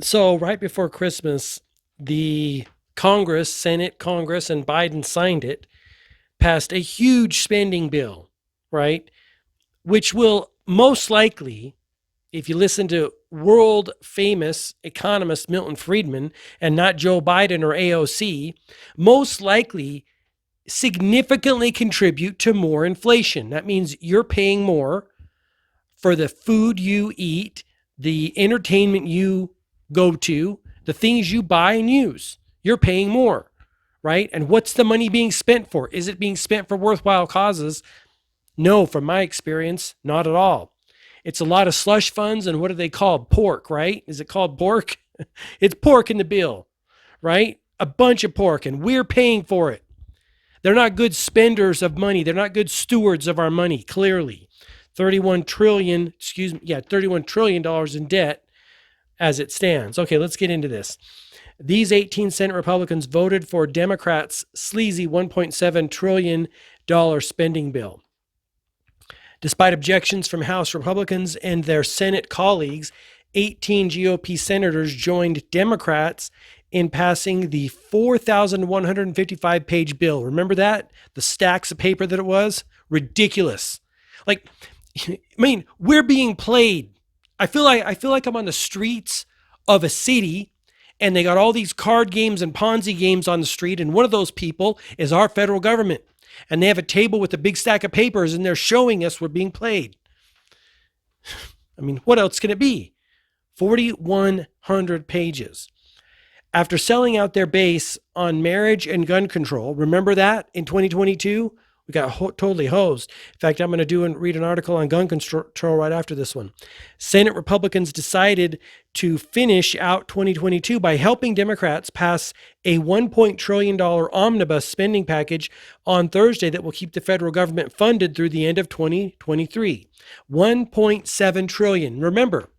So right before Christmas, the Senate Congress, and Biden signed it, passed a huge spending bill, right? Which will most likely, if you listen to world famous economist Milton Friedman and not Joe Biden or AOC, most likely significantly contribute to more inflation. That means you're paying more for the food you eat, the entertainment you go to, the things you buy and use. You're paying more, right? And what's the money being spent for? Is it being spent for worthwhile causes? No, from my experience, not at all. It's a lot of slush funds and what are they called? Pork, right? Is it called pork? It's pork in the bill, right? A bunch of pork, and we're paying for it. They're not good spenders of money. They're not good stewards of our money, clearly. 31 trillion, excuse me, yeah, $31 trillion in debt as it stands. Okay, let's get into this. These 18 Senate Republicans voted for Democrats' sleazy $1.7 trillion spending bill. Despite objections from House Republicans and their Senate colleagues, 18 GOP senators joined Democrats in passing the 4,155 page bill. Remember that? The stacks of paper that it was? Ridiculous. Like, I mean, we're being played. I feel like I'm on the streets of a city and they got all these card games and Ponzi games on the street, and one of those people is our federal government. And they have a table with a big stack of papers and they're showing us we're being played. I mean, what else can it be? 4,100 pages. After selling out their base on marriage and gun control, remember that in 2022? We got totally hosed. In fact, I'm going to read an article on gun control right after this one. Senate Republicans decided to finish out 2022 by helping Democrats pass a $1 trillion omnibus spending package on Thursday that will keep the federal government funded through the end of 2023. 1.7 trillion. Remember,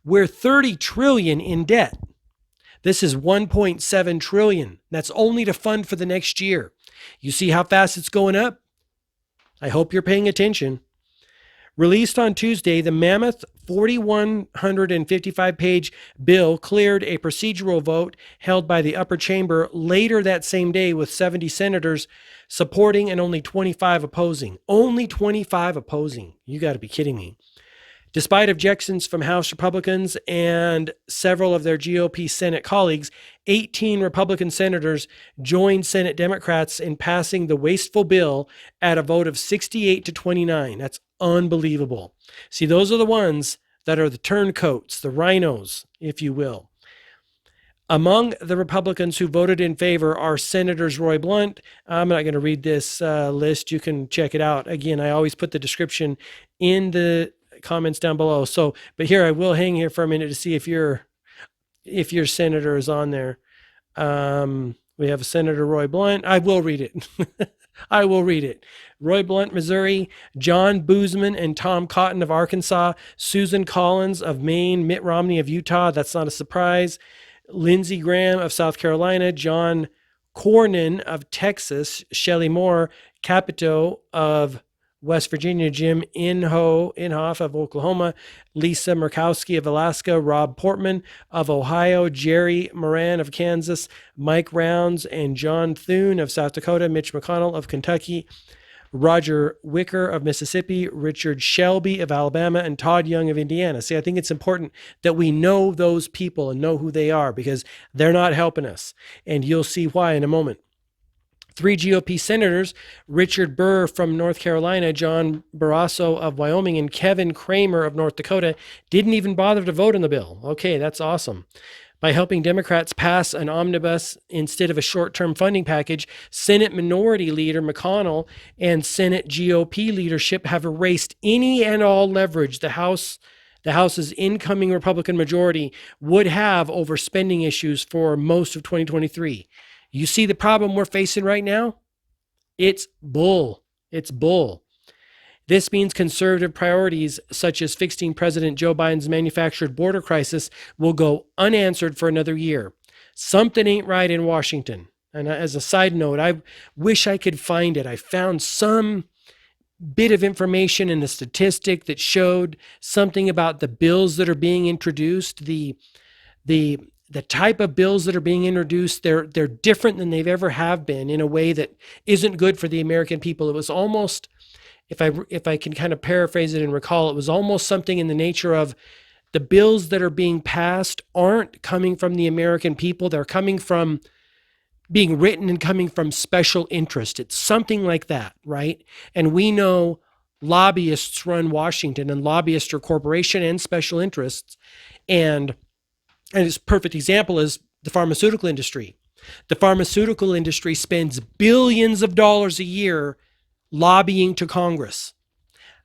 we're 30 trillion in debt. This is 1.7 trillion. That's only to fund for the next year. You see how fast it's going up? I hope you're paying attention. Released on Tuesday, the mammoth 4,155 page bill cleared a procedural vote held by the upper chamber later that same day, with 70 senators supporting and only 25 opposing. Only 25 opposing. You got to be kidding me. Despite objections from House Republicans and several of their GOP Senate colleagues, 18 Republican senators joined Senate Democrats in passing the wasteful bill at a vote of 68 to 29. That's unbelievable. See, those are the ones that are the turncoats, the rhinos, if you will. Among the Republicans who voted in favor are Senators Roy Blunt. I'm not going to read this list. You can check it out. Again, I always put the description in the comments down below. So, but here I will hang here for a minute to see if your senator is on there. We have Senator Roy Blunt. I will read it. I will read it. Roy Blunt, Missouri, John Boozman and Tom Cotton of Arkansas, Susan Collins of Maine, Mitt Romney of Utah. That's not a surprise. Lindsey Graham of South Carolina, John Cornyn of Texas, Shelley Moore Capito of West Virginia, Jim Inhofe of Oklahoma, Lisa Murkowski of Alaska, Rob Portman of Ohio, Jerry Moran of Kansas, Mike Rounds and John Thune of South Dakota, Mitch McConnell of Kentucky, Roger Wicker of Mississippi, Richard Shelby of Alabama, and Todd Young of Indiana. See, I think it's important that we know those people and know who they are, because they're not helping us. And you'll see why in a moment. 3 GOP senators, Richard Burr from North Carolina, John Barrasso of Wyoming, and Kevin Kramer of North Dakota, didn't even bother to vote on the bill. Okay, that's awesome. By helping Democrats pass an omnibus instead of a short-term funding package, Senate Minority Leader McConnell and Senate GOP leadership have erased any and all leverage the House's incoming Republican majority would have over spending issues for most of 2023. You see the problem we're facing right now? It's bull. It's bull. This means conservative priorities such as fixing President Joe Biden's manufactured border crisis will go unanswered for another year. Something ain't right in Washington. And as a side note, I wish I could find it. I found some bit of information in a statistic that showed something about the bills that are being introduced, the The type of bills that are being introduced, they're different than they've ever have been in a way that isn't good for the American people. It was almost, if I can kind of paraphrase it and recall, it was almost something in the nature of the bills that are being passed aren't coming from the American people. They're coming from being written and coming from special interest. It's something like that, right? And we know lobbyists run Washington, and lobbyists are corporation and special interests. And its perfect example is the pharmaceutical industry. The pharmaceutical industry spends billions of dollars a year lobbying to Congress.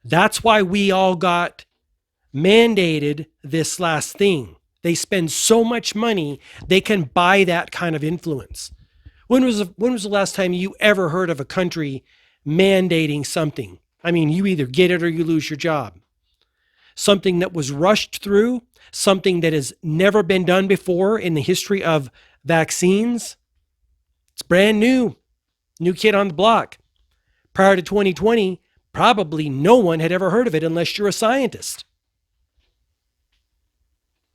That's why we all got mandated this last thing. They spend so much money, they can buy that kind of influence. When was the last time you ever heard of a country mandating something? I mean, you either get it or you lose your job. Something that was rushed through, something that has never been done before in the history of vaccines. It's brand new kid on the block. Prior to 2020, probably no one had ever heard of it unless you're a scientist.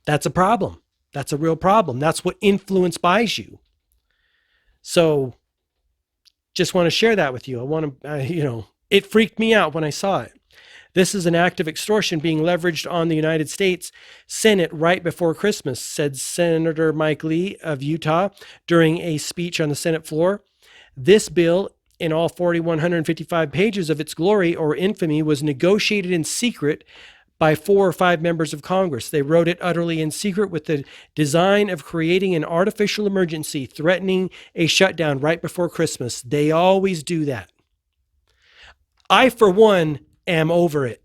That's a problem. That's a real problem. That's what influence buys you. So just want to share that with you. I want to, it freaked me out when I saw it. This is an act of extortion being leveraged on the United States Senate right before Christmas, said Senator Mike Lee of Utah during a speech on the Senate floor. This bill, in all 4,155 pages of its glory or infamy, was negotiated in secret by 4 or 5 members of Congress. They wrote it utterly in secret with the design of creating an artificial emergency, threatening a shutdown right before Christmas. They always do that. I, for one, am over it.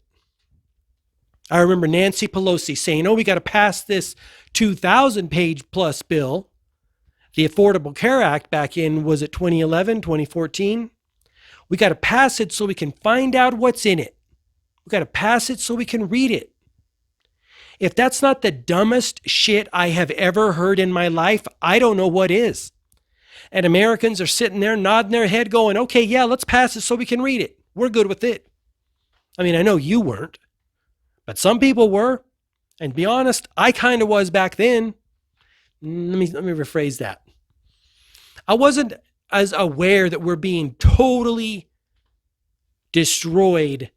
I remember Nancy Pelosi saying, we got to pass this 2,000 page plus bill. The Affordable Care Act back in, was it 2011, 2014? We got to pass it so we can find out what's in it. We got to pass it so we can read it. If that's not the dumbest shit I have ever heard in my life, I don't know what is. And Americans are sitting there nodding their head going, okay, yeah, let's pass it so we can read it. We're good with it. I mean, I know you weren't, but some people were. And to be honest, I kind of was back then. Let me rephrase that. I wasn't as aware that we're being totally destroyed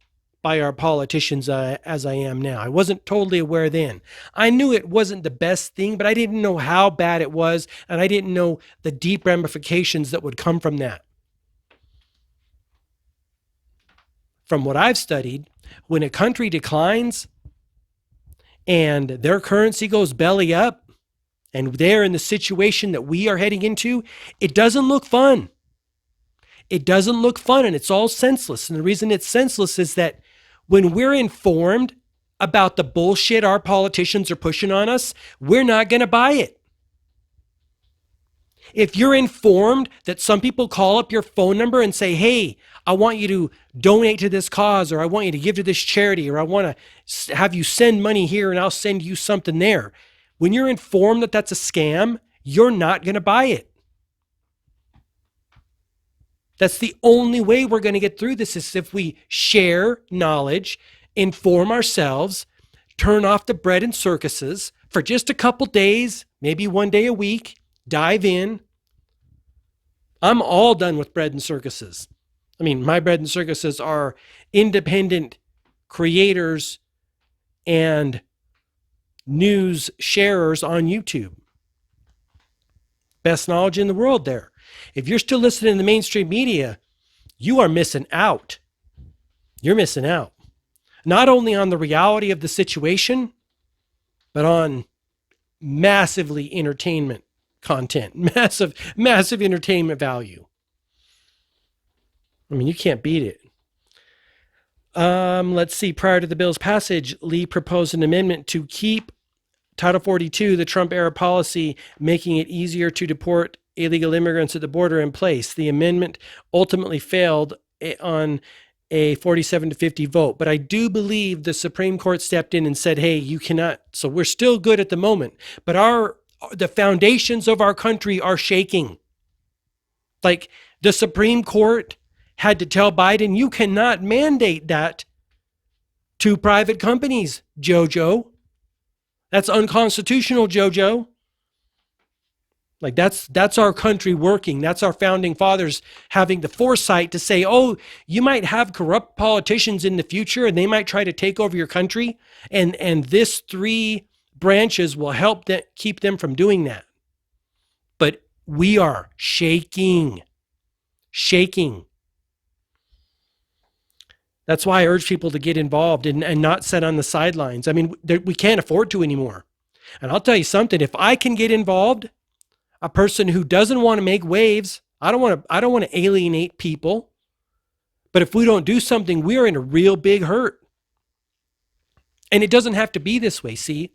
by our politicians as I am now. I wasn't totally aware then. I knew it wasn't the best thing, but I didn't know how bad it was, and I didn't know the deep ramifications that would come from that. From what I've studied, when a country declines and their currency goes belly up, and they're in the situation that we are heading into, it doesn't look fun. It doesn't look fun, and it's all senseless. And the reason it's senseless is that when we're informed about the bullshit our politicians are pushing on us, we're not going to buy it. If you're informed that some people call up your phone number and say, hey, I want you to donate to this cause, or I want you to give to this charity, or I want to have you send money here and I'll send you something there. When you're informed that that's a scam, you're not going to buy it. That's the only way we're going to get through this, is if we share knowledge, inform ourselves, turn off the bread and circuses for just a couple days, maybe one day a week, dive in. I'm all done with bread and circuses. I mean, my bread and circuses are independent creators and news sharers on YouTube. Best knowledge in the world there. If you're still listening to the mainstream media, you are missing out. You're missing out. Not only on the reality of the situation, but on massively entertainment content, massive entertainment value. I mean, you can't beat it. Let's see. Prior to the bill's passage, Lee proposed an amendment to keep Title 42, the Trump era policy, making it easier to deport illegal immigrants at the border, in place. The amendment ultimately failed on a 47-50 vote. But I do believe the Supreme Court stepped in and said, hey, you cannot. So we're still good at the moment. But the foundations of our country are shaking. Like, the Supreme Court had to tell Biden, you cannot mandate that to private companies, Jojo. That's unconstitutional, Jojo. Like that's our country working. That's our founding fathers having the foresight to say, "Oh, you might have corrupt politicians in the future and they might try to take over your country, and this three branches will help that keep them from doing that." But we are shaking. Shaking. That's why I urge people to get involved and not sit on the sidelines. I mean, we can't afford to anymore. And I'll tell you something, if I can get involved, a person who doesn't want to make waves, I don't want to alienate people. But if we don't do something, we're in a real big hurt. And it doesn't have to be this way, see?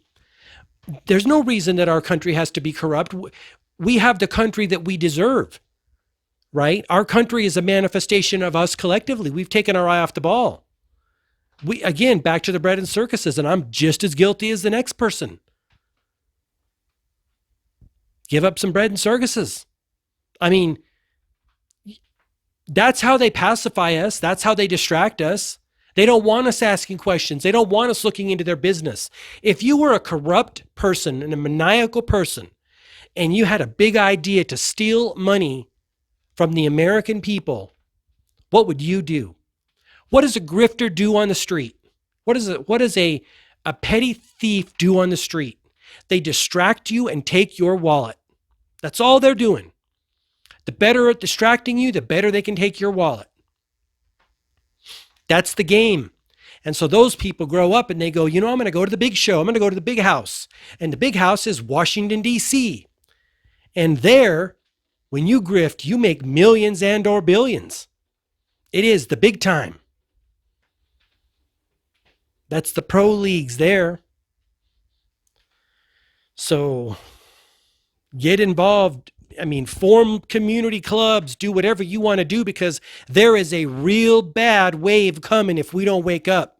There's no reason that our country has to be corrupt. We have the country that we deserve, right? Our country is a manifestation of us collectively. We've taken our eye off the ball. We, again, back to the bread and circuses, and I'm just as guilty as the next person. Give up some bread and circuses. I mean, that's how they pacify us. That's how they distract us. They don't want us asking questions. They don't want us looking into their business. If you were a corrupt person and a maniacal person, and you had a big idea to steal money from the American people, what would you do? What does a grifter do on the street? What does a petty thief do on the street? They distract you and take your wallet. That's all they're doing. The better at distracting you, the better they can take your wallet. That's the game. And so those people grow up and they go, I'm going to go to the big show. I'm going to go to the big house. And the big house is Washington, D.C. And there, when you grift, you make millions and or billions. It is the big time. That's the pro leagues there. So get involved. I mean, form community clubs, do whatever you want to do, because there is a real bad wave coming if we don't wake up.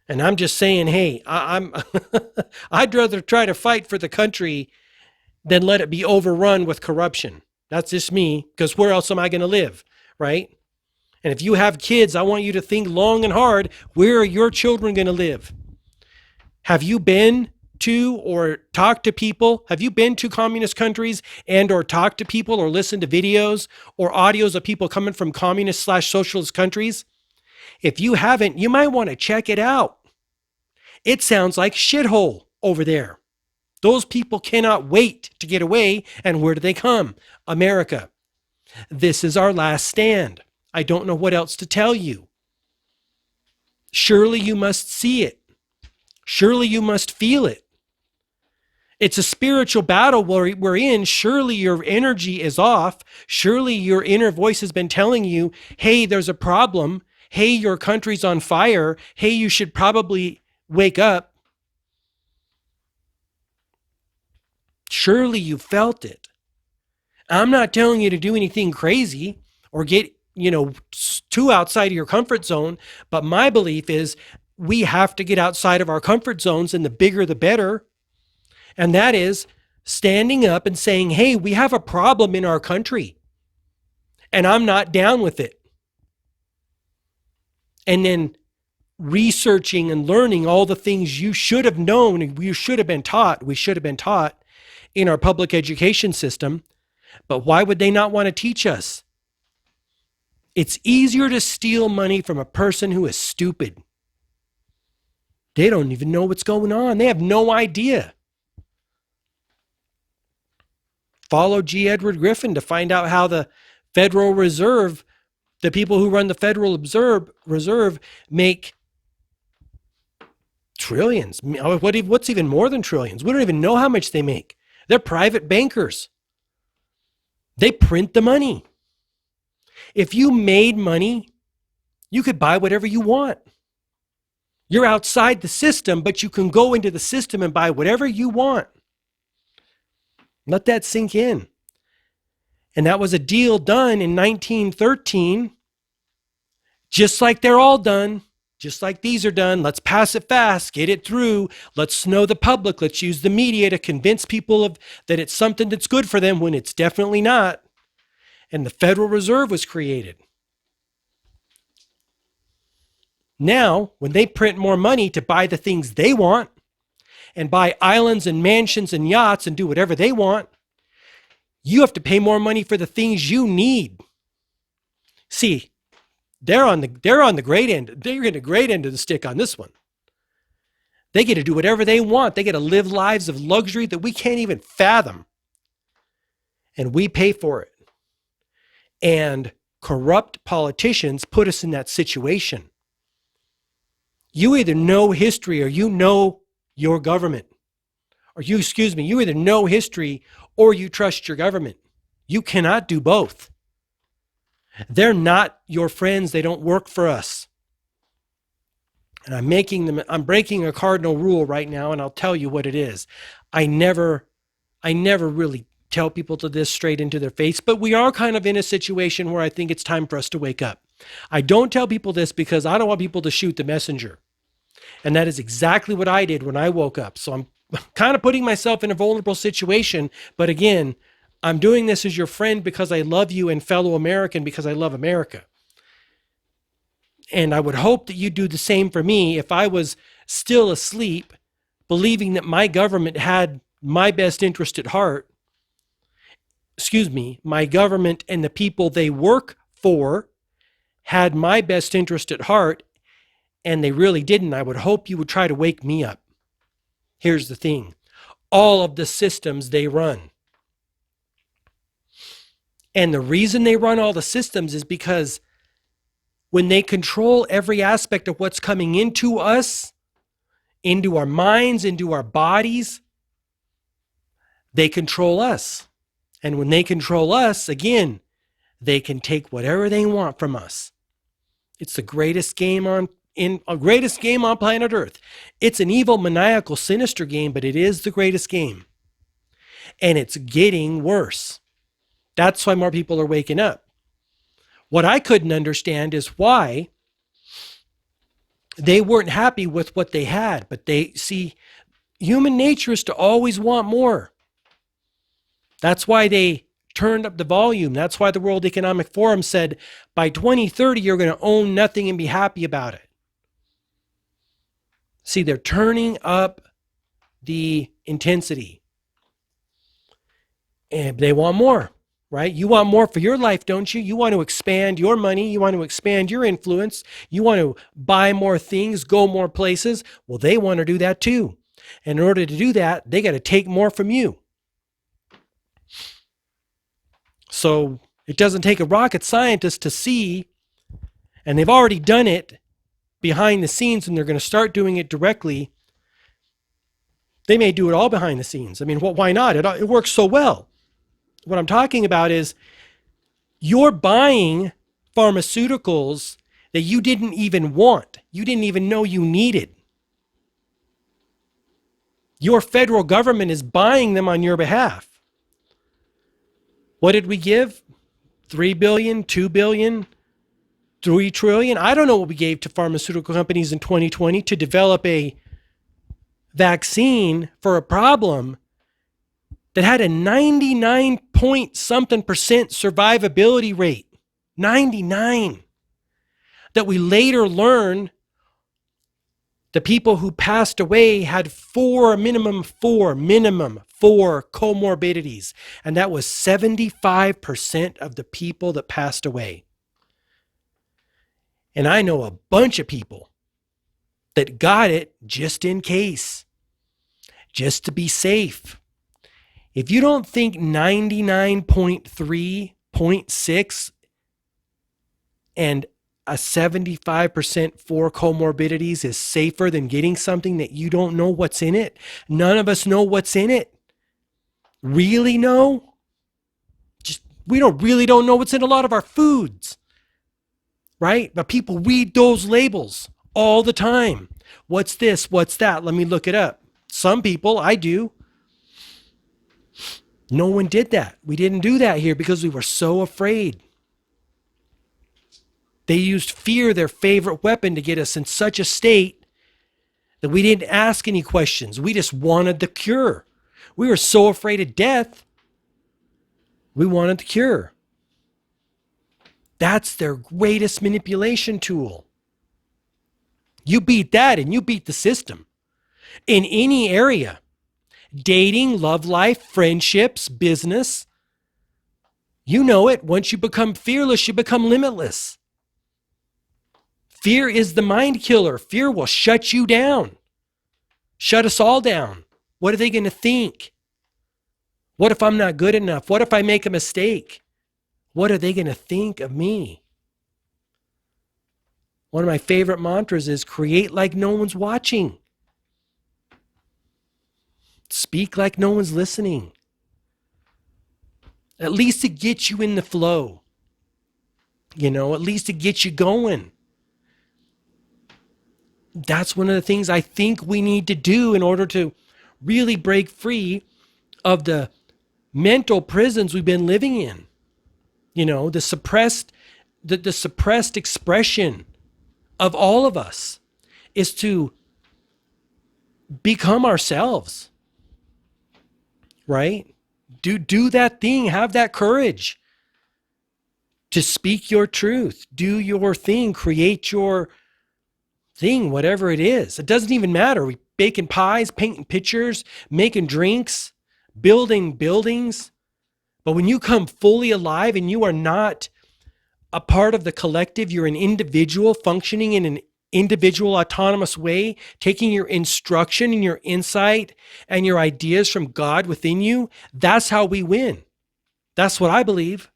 And I'm just saying, hey, I'd rather try to fight for the country than let it be overrun with corruption. That's just me, because where else am I going to live, right? And if you have kids, I want you to think long and hard, where are your children going to live? Have you been to or talked to people? Have you been to communist countries and or talked to people or listened to videos or audios of people coming from communist/socialist countries? If you haven't, you might want to check it out. It sounds like shithole over there. Those people cannot wait to get away. And where do they come? America. This is our last stand. I don't know what else to tell you. Surely you must see it. Surely you must feel it. It's a spiritual battle we're in. Surely your energy is off. Surely your inner voice has been telling you, hey, there's a problem. Hey, your country's on fire. Hey, you should probably wake up. Surely you felt it. I'm not telling you to do anything crazy or get, too outside of your comfort zone. But my belief is we have to get outside of our comfort zones, and the bigger, the better. And that is standing up and saying, hey, we have a problem in our country, and I'm not down with it. And then researching and learning all the things you should have known and we should have been taught in our public education system. But why would they not want to teach us? It's easier to steal money from a person who is stupid. They don't even know what's going on. They have no idea. Follow G. Edward Griffin to find out how the Federal Reserve, the people who run the Federal Reserve make trillions. What's even more than trillions? We don't even know how much they make. They're private bankers. They print the money. If you made money, you could buy whatever you want. You're outside the system, but you can go into the system and buy whatever you want. Let that sink in. And that was a deal done in 1913, just like they're all done, just like these are done. Let's pass it fast, get it through. Let's know the public. Let's use the media to convince people that it's something that's good for them when it's definitely not. And the Federal Reserve was created. Now, when they print more money to buy the things they want and buy islands and mansions and yachts and do whatever they want, You have to pay more money for the things you need. See, they're on the great end. They're getting the great end of the stick on this one. They get to do whatever they want. They get to live lives of luxury that we can't even fathom. And we pay for it. And corrupt politicians put us in that situation. You either know history or you know your government. You either know history or you trust your government. You cannot do both. They're not your friends. They don't work for us. And I'm breaking a cardinal rule right now, and I'll tell you what it is. I never really tell people to this straight into their face, but we are kind of in a situation where I think it's time for us to wake up. I don't tell people this because I don't want people to shoot the messenger. And that is exactly what I did when I woke up. So I'm kind of putting myself in a vulnerable situation. But again, I'm doing this as your friend because I love you and fellow American because I love America. And I would hope that you do the same for me if I was still asleep, believing that my government had my best interest at heart. My government and the people they work for had my best interest at heart, and they really didn't. I would hope you would try to wake me up. Here's the thing. All of the systems they run. And the reason they run all the systems is because when they control every aspect of what's coming into us, into our minds, into our bodies, they control us. And when they control us, again, they can take whatever they want from us. It's the greatest game on planet Earth. It's an evil, maniacal, sinister game, but it is the greatest game. And it's getting worse. That's why more people are waking up. What I couldn't understand is why they weren't happy with what they had, but human nature is to always want more. That's why they turned up the volume. That's why the World Economic Forum said by 2030, you're going to own nothing and be happy about it. See, they're turning up the intensity. And they want more, right? You want more for your life, don't you? You want to expand your money. You want to expand your influence. You want to buy more things, go more places. Well, they want to do that too. And in order to do that, they got to take more from you. So it doesn't take a rocket scientist to see, and they've already done it behind the scenes, and they're going to start doing it directly. They may do it all behind the scenes. I mean, why not? It works so well. What I'm talking about is you're buying pharmaceuticals that you didn't even want. You didn't even know you needed. Your federal government is buying them on your behalf. What did we give? 3 billion, 2 billion, 3 trillion? I don't know what we gave to pharmaceutical companies in 2020 to develop a vaccine for a problem that had a 99 point something percent survivability rate. 99. That we later learned the people who passed away had minimum four comorbidities. And that was 75% of the people that passed away. And I know a bunch of people that got it just in case, just to be safe. If you don't think 99.3, 0.6, and a 75% for comorbidities is safer than getting something that you don't know what's in it. None of us know what's in it. Really know? We don't know what's in a lot of our foods. Right? But people read those labels all the time. What's this? What's that? Let me look it up. Some people, I do. No one did that. We didn't do that here because we were so afraid. They used fear, their favorite weapon, to get us in such a state that we didn't ask any questions. We just wanted the cure. We were so afraid of death, we wanted the cure. That's their greatest manipulation tool. You beat that and you beat the system. In any area, dating, love life, friendships, business, You know it. Once you become fearless, you become limitless. Fear is the mind killer. Fear will shut you down. Shut us all down. What are they going to think? What if I'm not good enough? What if I make a mistake? What are they going to think of me? One of my favorite mantras is create like no one's watching. Speak like no one's listening. At least to get you in the flow. At least to get you going. That's one of the things I think we need to do in order to really break free of the mental prisons we've been living in. The suppressed expression of all of us is to become ourselves, right? Do that thing, have that courage to speak your truth, do your thing, create your thing, whatever it is. It doesn't even matter. We baking pies, painting pictures, making drinks, building buildings. But when you come fully alive and you are not a part of the collective, you're an individual functioning in an individual autonomous way, taking your instruction and your insight and your ideas from God within you, that's how we win. That's what I believe.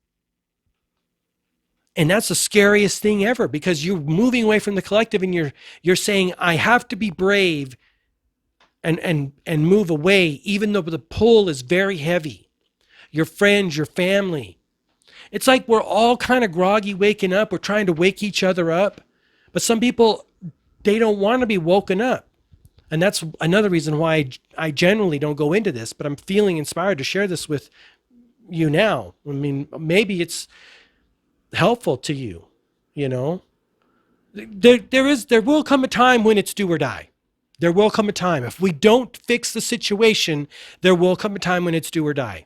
And that's the scariest thing ever, because you're moving away from the collective and you're saying, I have to be brave and move away, even though the pull is very heavy. Your friends, your family. It's like we're all kind of groggy waking up. We're trying to wake each other up. But some people, they don't want to be woken up. And that's another reason why I generally don't go into this, but I'm feeling inspired to share this with you now. I mean, maybe it's helpful to you, There will come a time when it's do or die. There will come a time. If we don't fix the situation, there will come a time when it's do or die.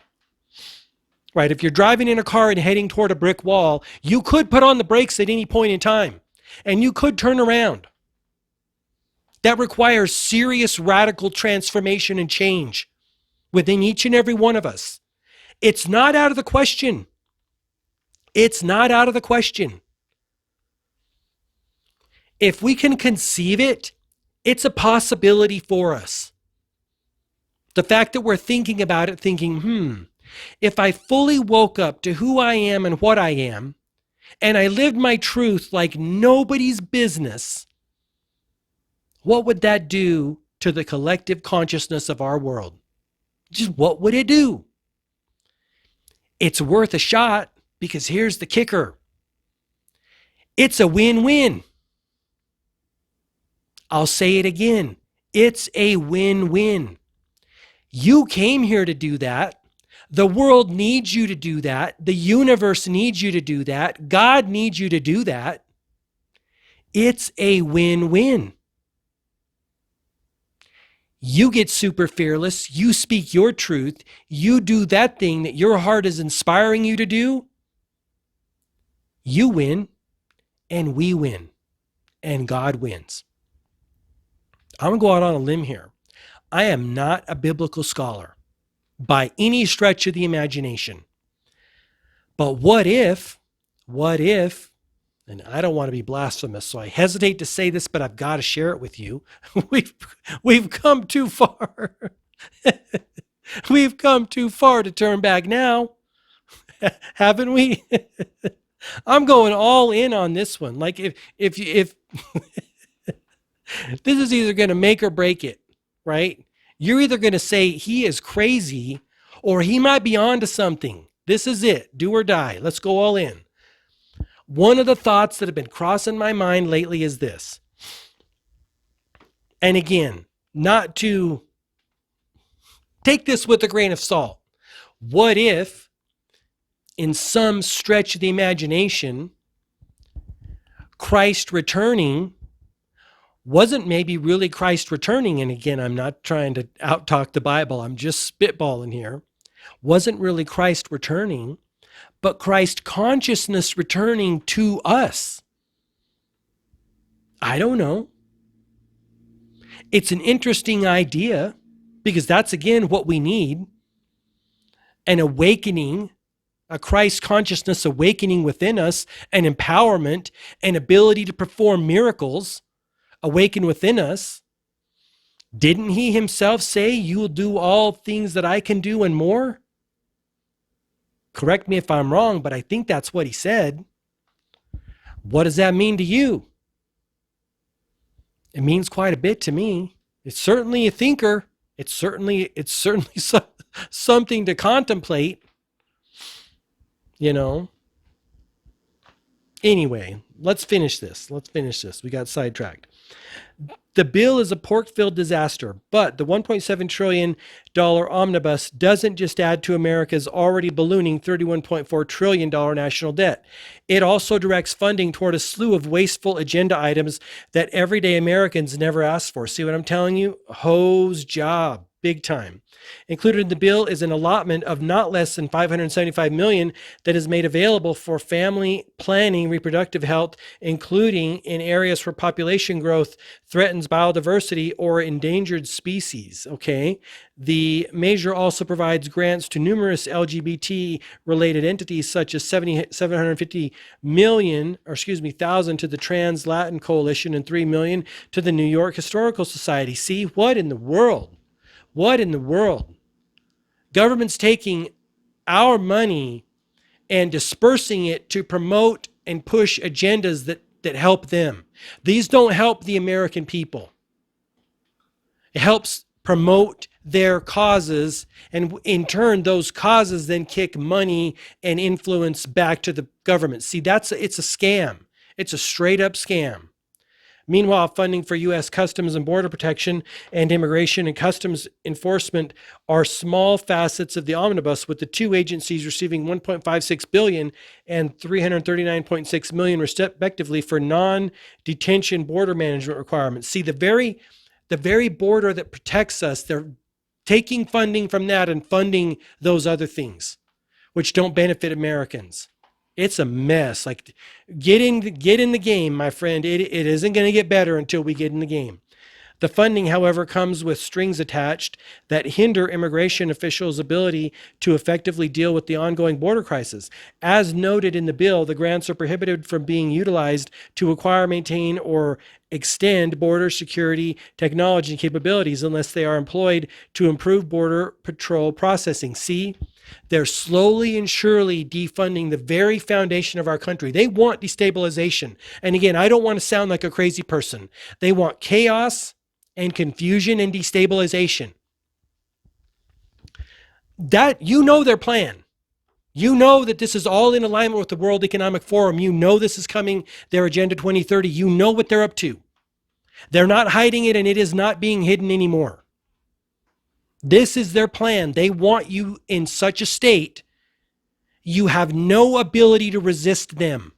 Right? If you're driving in a car and heading toward a brick wall, you could put on the brakes at any point in time, and you could turn around. That requires serious radical transformation and change within each and every one of us. It's not out of the question. It's not out of the question. If we can conceive it, it's a possibility for us. The fact that we're thinking about it, thinking, if I fully woke up to who I am and what I am, and I lived my truth like nobody's business, what would that do to the collective consciousness of our world? Just what would it do? It's worth a shot, because here's the kicker. It's a win-win. I'll say it again. It's a win-win. You came here to do that. The world needs you to do that. The universe needs you to do that. God needs you to do that. It's a win-win. You get super fearless. You speak your truth. You do that thing that your heart is inspiring you to do. You win, and we win, and God wins. I'm going to go out on a limb here. I am not a biblical scholar by any stretch of the imagination. But what if, and I don't want to be blasphemous, so I hesitate to say this, but I've got to share it with you. We've come too far. We've come too far to turn back now. Haven't we? I'm going all in on this one. Like if this is either going to make or break it, right? You're either going to say he is crazy or he might be onto something. This is it. Do or die. Let's go all in. One of the thoughts that have been crossing my mind lately is this. And again, not to take this with a grain of salt. What if, in some stretch of the imagination, Christ returning wasn't maybe really Christ returning? And again, I'm not trying to out-talk the Bible. I'm just spitballing here. Wasn't really Christ returning, but Christ consciousness returning to us. I don't know. It's an interesting idea, because that's, again, what we need. An awakening, a Christ consciousness awakening within us, an empowerment, an ability to perform miracles awaken within us. Didn't he himself say, you will do all things that I can do and more? Correct me if I'm wrong, but I think that's what he said. What does that mean to you? It means quite a bit to me. It's certainly a thinker. It's certainly something to contemplate, you know. Anyway, let's finish this. We got sidetracked. The bill is a pork-filled disaster, but the $1.7 trillion omnibus doesn't just add to America's already ballooning $31.4 trillion national debt. It also directs funding toward a slew of wasteful agenda items that everyday Americans never asked for. See what I'm telling you? Ho's job, big time. Included in the bill is an allotment of not less than $575 million that is made available for family planning, reproductive health, including in areas where population growth threatens biodiversity or endangered species. Okay. The measure also provides grants to numerous LGBT-related entities, such as $750 million, thousand to the Trans Latin Coalition and $3 million to the New York Historical Society. See, what in the world? What in the world? Government's taking our money and dispersing it to promote and push agendas that help them. These don't help the American people. It helps promote their causes, and in turn, those causes then kick money and influence back to the government. See, it's a scam. It's a straight up scam. Meanwhile, funding for U.S. Customs and Border Protection and Immigration and Customs Enforcement are small facets of the omnibus, with the two agencies receiving $1.56 billion and $339.6 million respectively for non-detention border management requirements. See, the very border that protects us, they're taking funding from that and funding those other things, which don't benefit Americans. It's a mess. Like, get in the game, my friend. It isn't going to get better until we get in the game. The funding, however, comes with strings attached that hinder immigration officials' ability to effectively deal with the ongoing border crisis. As noted in the bill, the grants are prohibited from being utilized to acquire, maintain, or extend border security technology capabilities unless they are employed to improve border patrol processing. See, they're slowly and surely defunding the very foundation of our country. They want destabilization. And again, I don't want to sound like a crazy person. They want chaos and confusion and destabilization. That, you know, their plan. You know that this is all in alignment with the World Economic Forum. You know this is coming, their Agenda 2030. You know what they're up to. They're not hiding it, and it is not being hidden anymore. This is their plan. They want you in such a state, you have no ability to resist them.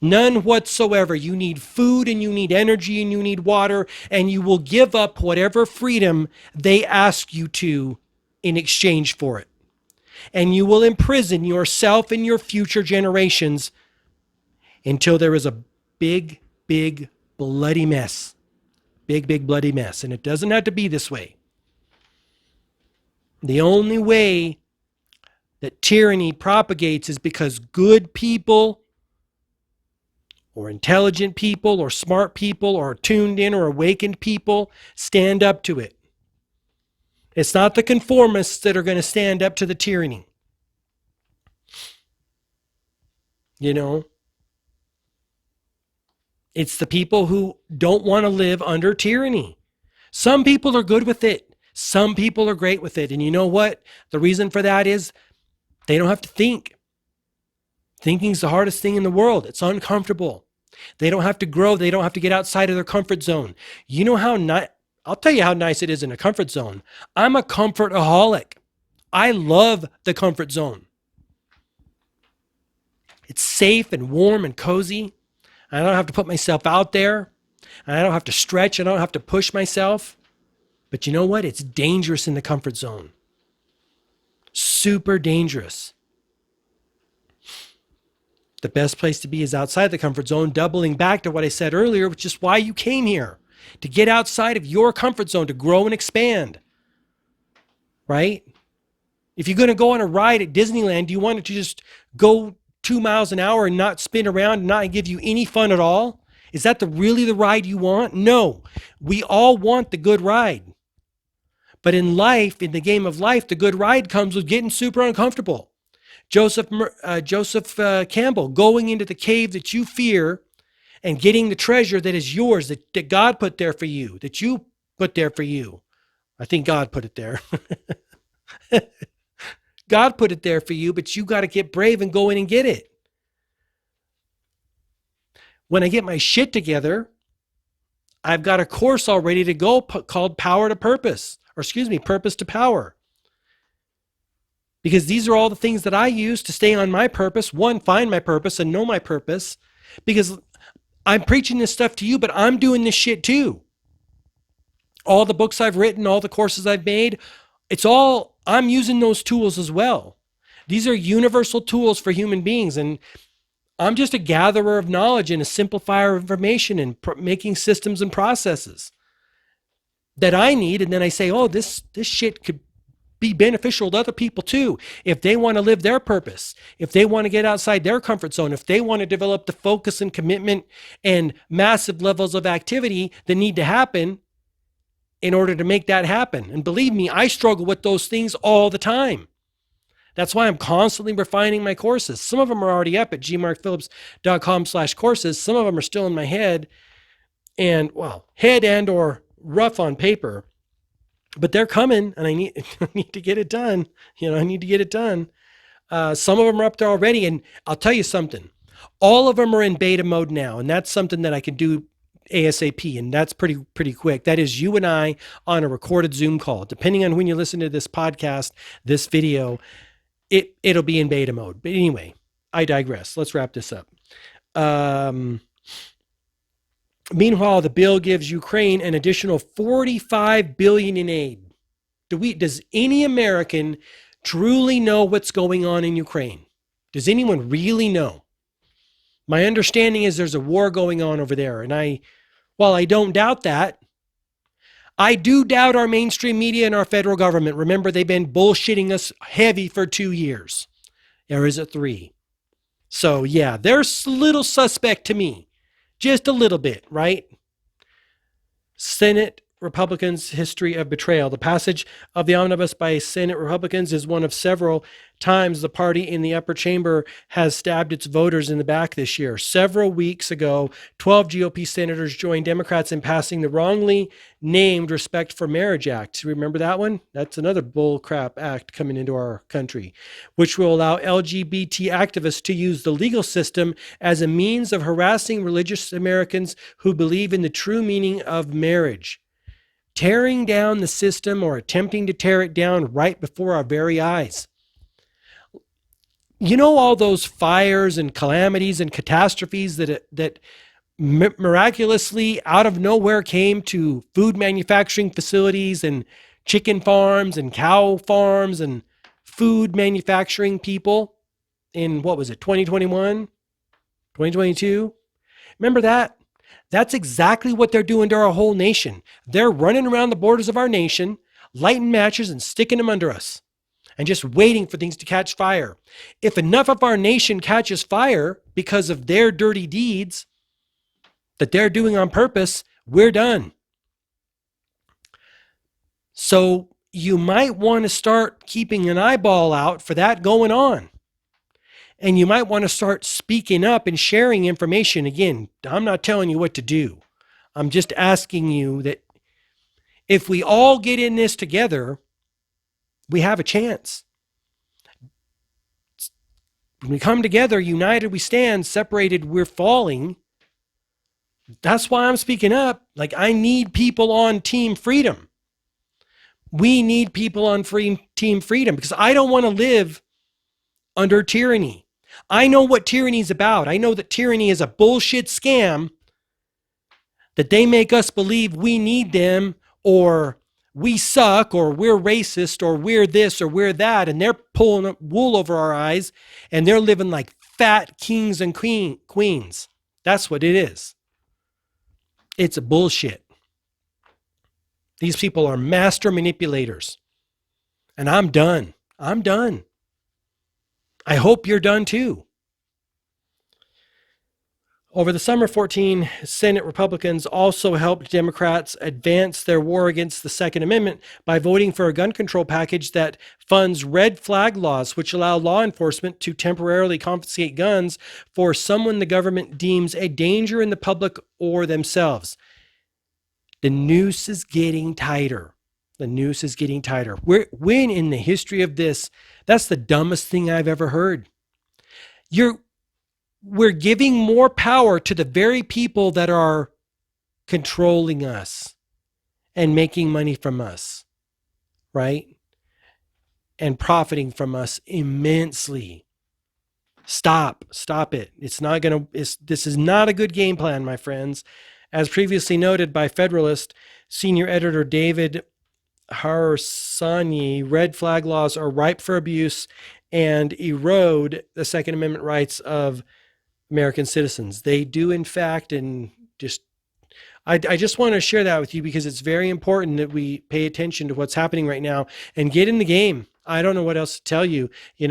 None whatsoever. You need food, and you need energy, and you need water, and you will give up whatever freedom they ask you to in exchange for it. And you will imprison yourself and your future generations until there is a big, big, bloody mess. Big, big, bloody mess. And it doesn't have to be this way. The only way that tyranny propagates is because good people or intelligent people or smart people or tuned in or awakened people stand up to it. It's not the conformists that are going to stand up to the tyranny. You know, it's the people who don't want to live under tyranny. Some people are good with it. Some people are great with it. And you know what? The reason for that is they don't have to think. Thinking's the hardest thing in the world. It's uncomfortable. They don't have to grow. They don't have to get outside of their comfort zone. You know how nice, I'll tell you how nice it is in a comfort zone. I'm a comfortaholic. I love the comfort zone. It's safe and warm and cozy. I don't have to put myself out there. I don't have to stretch. I don't have to push myself. But you know what? It's dangerous in the comfort zone. Super dangerous. The best place to be is outside the comfort zone, doubling back to what I said earlier, which is why you came here. To get outside of your comfort zone, to grow and expand. Right? If you're going to go on a ride at Disneyland, do you want it to just go 2 miles an hour and not spin around and not give you any fun at all? Is that really the ride you want? No. We all want the good ride. But in life, in the game of life, the good ride comes with getting super uncomfortable. Joseph Campbell, going into the cave that you fear and getting the treasure that is yours, that God put there for you, that you put there for you. I think God put it there. God put it there for you, but you got to get brave and go in and get it. When I get my shit together, I've got a course all ready to go called Power to Purpose, or excuse me, Purpose to Power. Because these are all the things that I use to stay on my purpose. One, find my purpose and know my purpose. Because I'm preaching this stuff to you, but I'm doing this shit too. All the books I've written, all the courses I've made, I'm using those tools as well. These are universal tools for human beings. And I'm just a gatherer of knowledge and a simplifier of information and making systems and processes that I need. And then I say, oh, this shit could be beneficial to other people too. If they want to live their purpose, if they want to get outside their comfort zone, if they want to develop the focus and commitment and massive levels of activity that need to happen in order to make that happen. And believe me, I struggle with those things all the time. That's why I'm constantly refining my courses. Some of them are already up at gmarkphillips.com/courses. Some of them are still in my head and or rough on paper. But they're coming, and I need to get it done. I need to get it done. Some of them are up there already, and I'll tell you something. All of them are in beta mode now, and that's something that I can do ASAP, and that's pretty quick. That is you and I on a recorded Zoom call. Depending on when you listen to this podcast, this video, it'll be in beta mode. But anyway, I digress. Let's wrap this up. Meanwhile, the bill gives Ukraine an additional $45 billion in aid. Does any American truly know what's going on in Ukraine? Does anyone really know? My understanding is there's a war going on over there. And while I don't doubt that, I do doubt our mainstream media and our federal government. Remember, they've been bullshitting us heavy for 2 years. Or is it 3? So yeah, they're a little suspect to me. Just a little bit, right? Senate Republicans' history of betrayal. The passage of the omnibus by Senate Republicans is one of several times the party in the upper chamber has stabbed its voters in the back this year. Several weeks ago, 12 GOP senators joined Democrats in passing the wrongly named Respect for Marriage Act. Remember that one? That's another bullcrap act coming into our country, which will allow LGBT activists to use the legal system as a means of harassing religious Americans who believe in the true meaning of marriage. Tearing down the system or attempting to tear it down right before our very eyes. All those fires and calamities and catastrophes that miraculously out of nowhere came to food manufacturing facilities and chicken farms and cow farms and food manufacturing people in, 2021, 2022? Remember that? That's exactly what they're doing to our whole nation. They're running around the borders of our nation, lighting matches and sticking them under us, and just waiting for things to catch fire. If enough of our nation catches fire because of their dirty deeds that they're doing on purpose, we're done. So you might want to start keeping an eyeball out for that going on. And you might want to start speaking up and sharing information. Again, I'm not telling you what to do. I'm just asking you that if we all get in this together, we have a chance. When we come together, united we stand, separated we're falling. That's why I'm speaking up. Like, I need people on Team Freedom. We need people on Team Freedom, because I don't want to live under tyranny. I know what tyranny is about. I know that tyranny is a bullshit scam that they make us believe we need them, or we suck, or we're racist, or we're this, or we're that, and they're pulling wool over our eyes, and they're living like fat kings and queens. That's what it is. It's a bullshit. These people are master manipulators, and I'm done. I'm done. I hope you're done too. Over the summer 14, Senate Republicans also helped Democrats advance their war against the Second Amendment by voting for a gun control package that funds red flag laws, which allow law enforcement to temporarily confiscate guns for someone the government deems a danger in the public or themselves. The noose is getting tighter. The noose is getting tighter. When in the history of this, that's the dumbest thing I've ever heard. We're giving more power to the very people that are controlling us and making money from us, right? And profiting from us immensely. Stop it. This is not a good game plan, my friends. As previously noted by Federalist senior editor David Harsanyi, red flag laws are ripe for abuse and erode the Second Amendment rights of American citizens. They do, in fact, and I just want to share that with you because it's very important that we pay attention to what's happening right now and get in the game. I don't know what else to tell you. I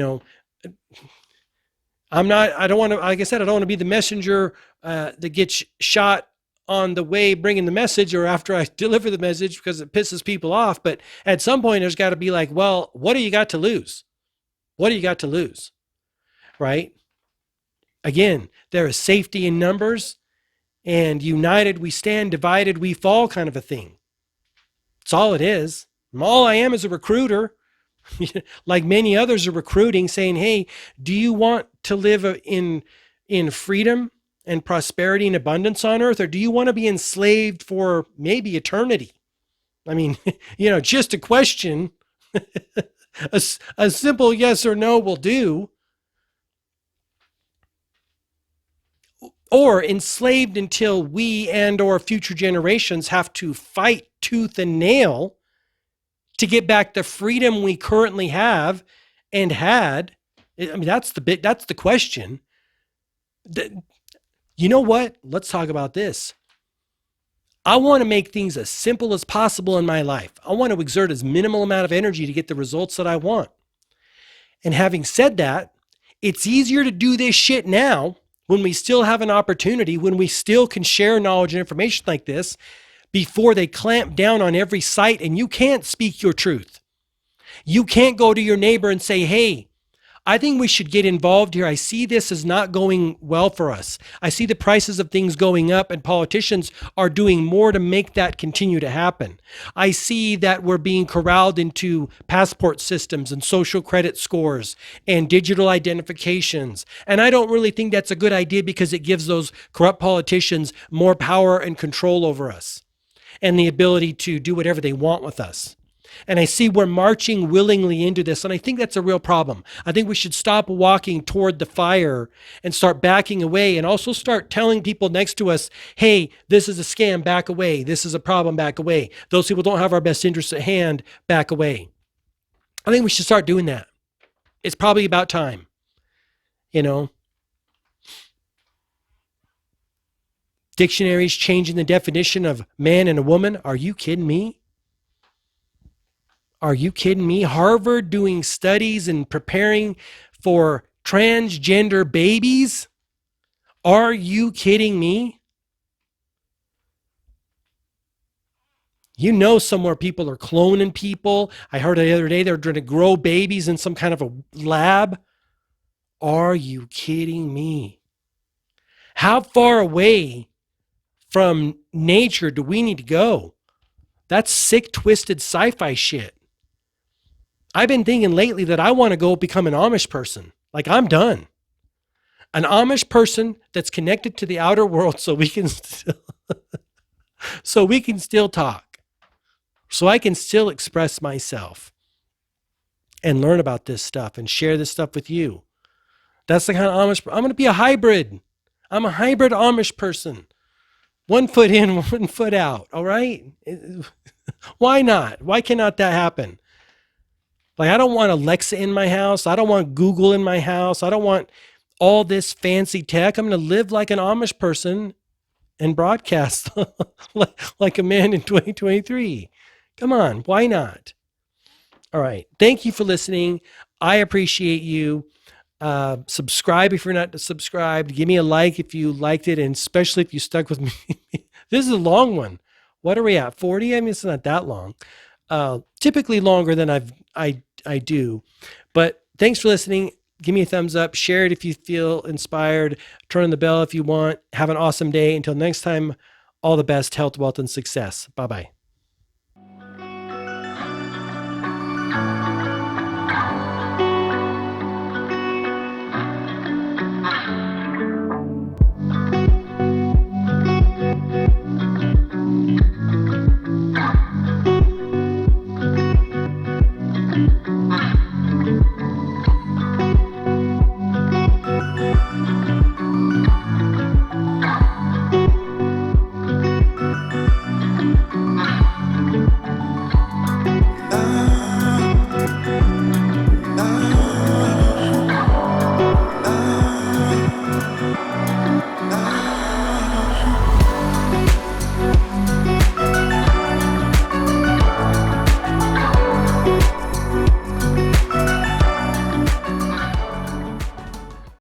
don't want to, like I said, I don't want to be the messenger that gets shot on the way bringing the message or after I deliver the message because it pisses people off. But at some point, there's got to be like, well, what do you got to lose? What do you got to lose? Right? Again, there is safety in numbers, and united we stand, divided we fall kind of a thing. That's all it is. All I am is a recruiter. Like many others are recruiting, saying, hey, do you want to live in freedom and prosperity and abundance on earth, or do you want to be enslaved for maybe eternity? I mean, just a question. a simple yes or no will do. Or enslaved until we and or future generations have to fight tooth and nail to get back the freedom we currently have and had. I mean, that's the question. You know what? Let's talk about this. I want to make things as simple as possible in my life. I want to exert as minimal amount of energy to get the results that I want. And having said that, it's easier to do this shit now when we still have an opportunity, when we still can share knowledge and information like this before they clamp down on every site and you can't speak your truth. You can't go to your neighbor and say, hey, I think we should get involved here. I see this is not going well for us. I see the prices of things going up and politicians are doing more to make that continue to happen. I see that we're being corralled into passport systems and social credit scores and digital identifications. And I don't really think that's a good idea because it gives those corrupt politicians more power and control over us and the ability to do whatever they want with us. And I see we're marching willingly into this. And I think that's a real problem. I think we should stop walking toward the fire and start backing away and also start telling people next to us, hey, this is a scam, back away. This is a problem, back away. Those people don't have our best interests at hand, back away. I think we should start doing that. It's probably about time. Dictionaries changing the definition of man and a woman. Are you kidding me? Are you kidding me? Harvard doing studies and preparing for transgender babies? Are you kidding me? Somewhere people are cloning people. I heard the other day they're trying to grow babies in some kind of a lab. Are you kidding me? How far away from nature do we need to go? That's sick, twisted sci-fi shit. I've been thinking lately that I want to go become an Amish person. Like, I'm done. An Amish person that's connected to the outer world so we can still talk. So I can still express myself and learn about this stuff and share this stuff with you. That's the kind of Amish. I'm going to be a hybrid. I'm a hybrid Amish person. 1 foot in, 1 foot out. All right? Why not? Why cannot that happen? Like, I don't want Alexa in my house. I don't want Google in my house. I don't want all this fancy tech. I'm going to live like an Amish person and broadcast like a man in 2023. Come on, why not? All right. Thank you for listening. I appreciate you. Subscribe if you're not subscribed. Give me a like if you liked it, and especially if you stuck with me. This is a long one. What are we at? 40? I mean, it's not that long. Typically longer than I do. But thanks for listening. Give me a thumbs up. Share it if you feel inspired. Turn on the bell if you want. Have an awesome day. Until next time, all the best, health, wealth, and success. Bye bye.